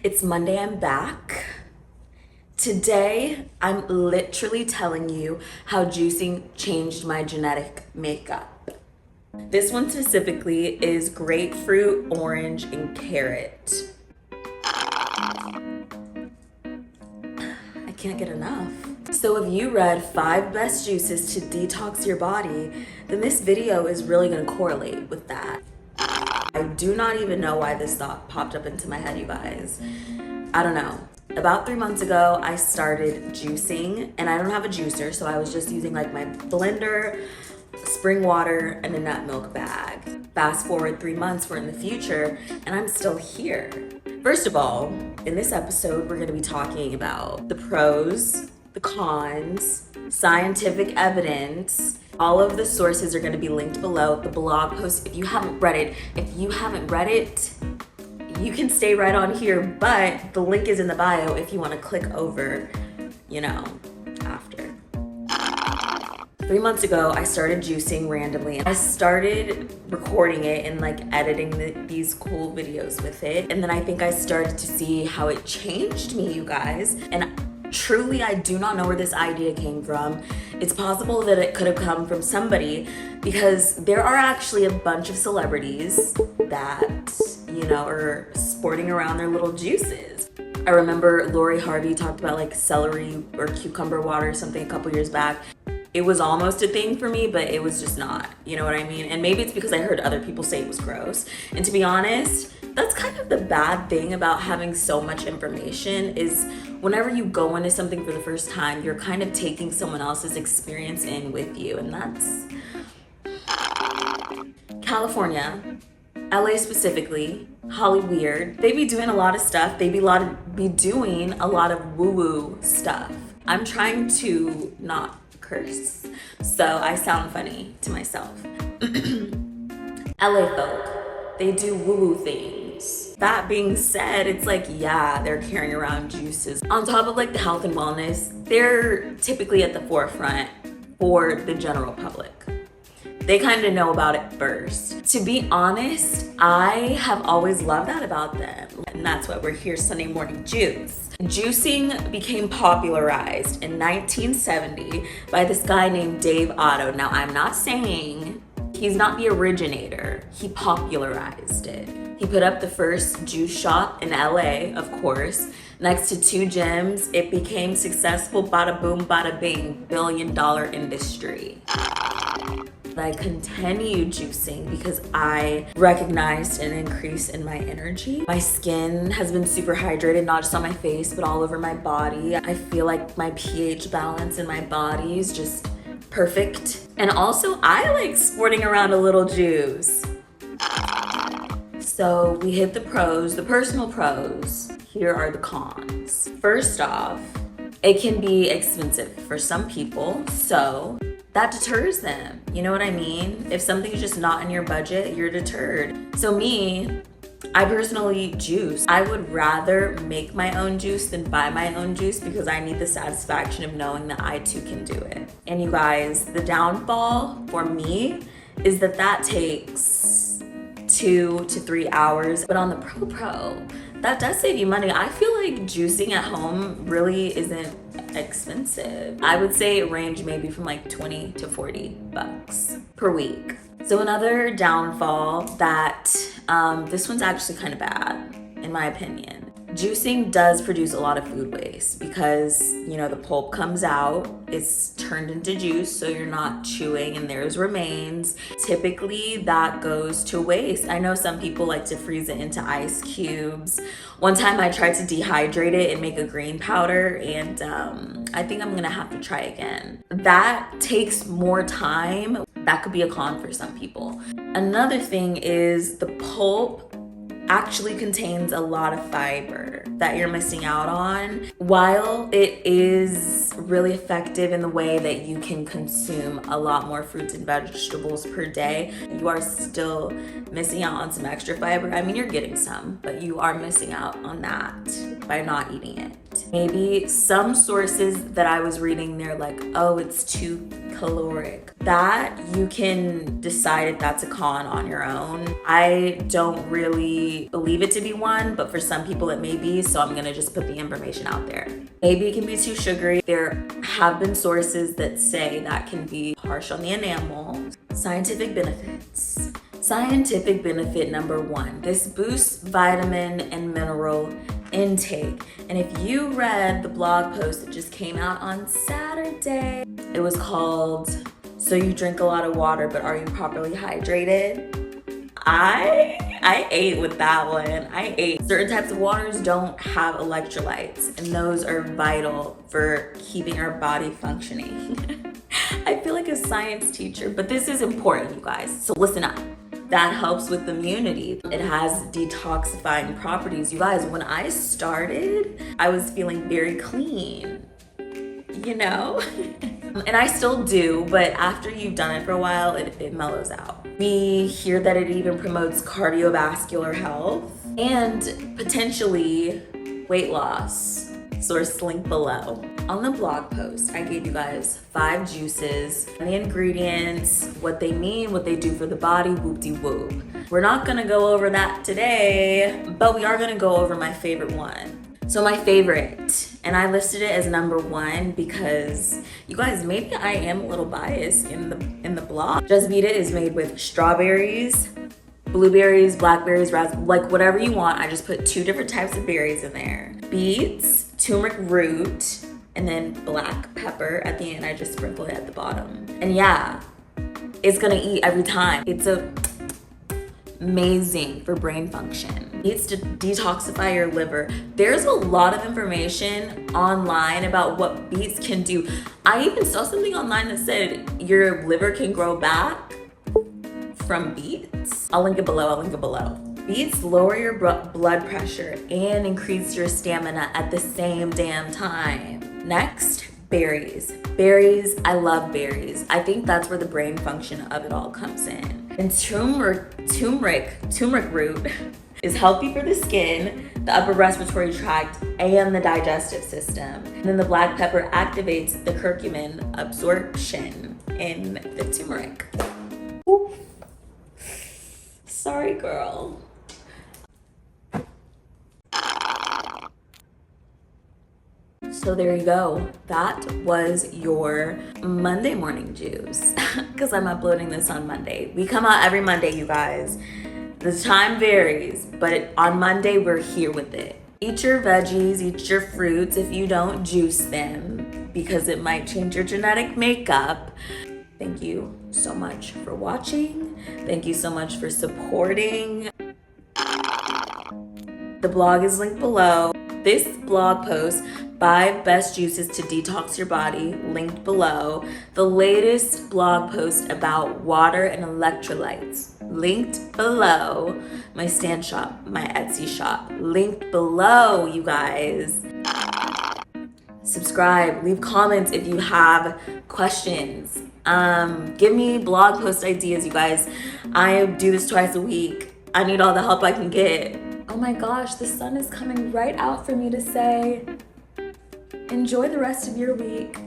It's Monday, I'm back. Today, I'm literally telling you how juicing changed my genetic makeup. This one specifically is grapefruit, orange, and carrot. I can't get enough. So if you read 5 best juices to detox your body, then this video is really gonna correlate with that. I do not even know why this thought popped up into my head, you guys. I don't know. About 3 months ago, I started juicing, and I don't have a juicer, so I was just using like my blender, spring water, and a nut milk bag. Fast forward 3 months, we're in the future, and I'm still here. First of all, in this episode, we're gonna be talking about the pros, the cons, scientific evidence. All of the sources are gonna be linked below. The blog post, if you haven't read it, you can stay right on here, but the link is in the bio if you wanna click over, after. 3 months ago, I started juicing randomly. I started recording it and editing these cool videos with it. And then I think I started to see how it changed me, you guys. And truly, I do not know where this idea came from. It's possible that it could have come from somebody, because there are actually a bunch of celebrities that, are sporting around their little juices. I remember Lori Harvey talked about celery or cucumber water or something a couple years back. It was almost a thing for me, but it was just not, you know what I mean? And maybe it's because I heard other people say it was gross. And to be honest, that's kind of the bad thing about having so much information, is whenever you go into something for the first time, you're kind of taking someone else's experience in with you. And that's California, LA specifically, Hollyweird. They be doing a lot of stuff. They be doing a lot of woo-woo stuff. I'm trying to not curse, so I sound funny to myself. LA folk, they do woo-woo things. That being said, it's they're carrying around juices. On top of the health and wellness, they're typically at the forefront for the general public. They kind of know about it first. To be honest, I have always loved that about them. And that's why we're here, Sunday Morning Juice. Juicing became popularized in 1970 by this guy named Dave Otto. Now, I'm not saying he's not the originator. He popularized it. He put up the first juice shop in LA, of course, next to 2 gyms. It became successful, bada boom, bada bing, billion-dollar industry. I continued juicing because I recognized an increase in my energy. My skin has been super hydrated, not just on my face, but all over my body. I feel like my pH balance in my body is just perfect. And also, I like sporting around a little juice. So we hit the pros, the personal pros. Here are the cons. First off, it can be expensive for some people, so that deters them. You know what I mean? If something's just not in your budget, you're deterred. So me, I personally juice. I would rather make my own juice than buy my own juice, because I need the satisfaction of knowing that I too can do it. And you guys, the downfall for me is that takes 2 to 3 hours. But on the pro, that does save you money. I feel like juicing at home really isn't expensive. I would say it ranged maybe from 20 to 40 bucks per week. So another downfall that this one's actually kind of bad, in my opinion. Juicing does produce a lot of food waste because, the pulp comes out, it's turned into juice, so you're not chewing and there's remains. Typically, that goes to waste. I know some people like to freeze it into ice cubes. One time I tried to dehydrate it and make a green powder, and I think I'm gonna have to try again. That takes more time. That could be a con for some people. Another thing is the pulp actually contains a lot of fiber that you're missing out on. While it is really effective in the way that you can consume a lot more fruits and vegetables per day, you are still missing out on some extra fiber. I mean, you're getting some, but you are missing out on that by not eating it. Maybe some sources that I was reading, they're like, oh, it's too caloric. That you can decide if that's a con on your own. I don't really believe it to be one, but for some people it may be, so I'm gonna just put the information out there. Maybe it can be too sugary. There have been sources that say that can be harsh on the enamel. Scientific benefits. Scientific benefit number 1, this boosts vitamin and mineral intake. And if you read the blog post that just came out on Saturday, it was called "So You Drink a Lot of Water, but Are You Properly Hydrated?" I ate with that one. I ate. Certain types of waters don't have electrolytes, and those are vital for keeping our body functioning. I feel like a science teacher, but this is important, you guys. So listen up. That helps with immunity. It has detoxifying properties. You guys, when I started, I was feeling very clean, you know? And I still do, but after you've done it for a while, it mellows out. We hear that it even promotes cardiovascular health and potentially weight loss. Source link below. On the blog post, I gave you guys 5 juices, the ingredients, what they mean, what they do for the body, whoop-de-whoop. We're not gonna go over that today, but we are gonna go over my favorite one. So my favorite, and I listed it as number 1 because you guys, maybe I am a little biased in the blog. Just Vita is made with strawberries, blueberries, blackberries, raspberries, like whatever you want. I just put 2 different types of berries in there. Beets, turmeric root, and then black pepper at the end. I just sprinkle it at the bottom. And yeah, it's gonna eat every time. It's amazing for brain function. It needs to detoxify your liver. There's a lot of information online about what beets can do. I even saw something online that said your liver can grow back from beets. I'll link it below. Beets lower your blood pressure and increase your stamina at the same damn time. Next, berries. Berries, I love berries. I think that's where the brain function of it all comes in. And turmeric root is healthy for the skin, the upper respiratory tract, and the digestive system. And then the black pepper activates the curcumin absorption in the turmeric. Ooh. Sorry, girl. So there you go. That was your Monday morning juice because I'm uploading this on Monday. We come out every Monday, you guys. The time varies, but on Monday we're here with it. Eat your veggies, eat your fruits if you don't juice them because it might change your genetic makeup. Thank you so much for watching. Thank you so much for supporting. The blog is linked below. This blog post, 5 best juices to detox your body, linked below. The latest blog post about water and electrolytes, linked below. My Stan shop, my Etsy shop, linked below, you guys. Subscribe, leave comments if you have questions. Give me blog post ideas, you guys. I do this twice a week. I need all the help I can get. Oh my gosh, the sun is coming right out for me to say, enjoy the rest of your week.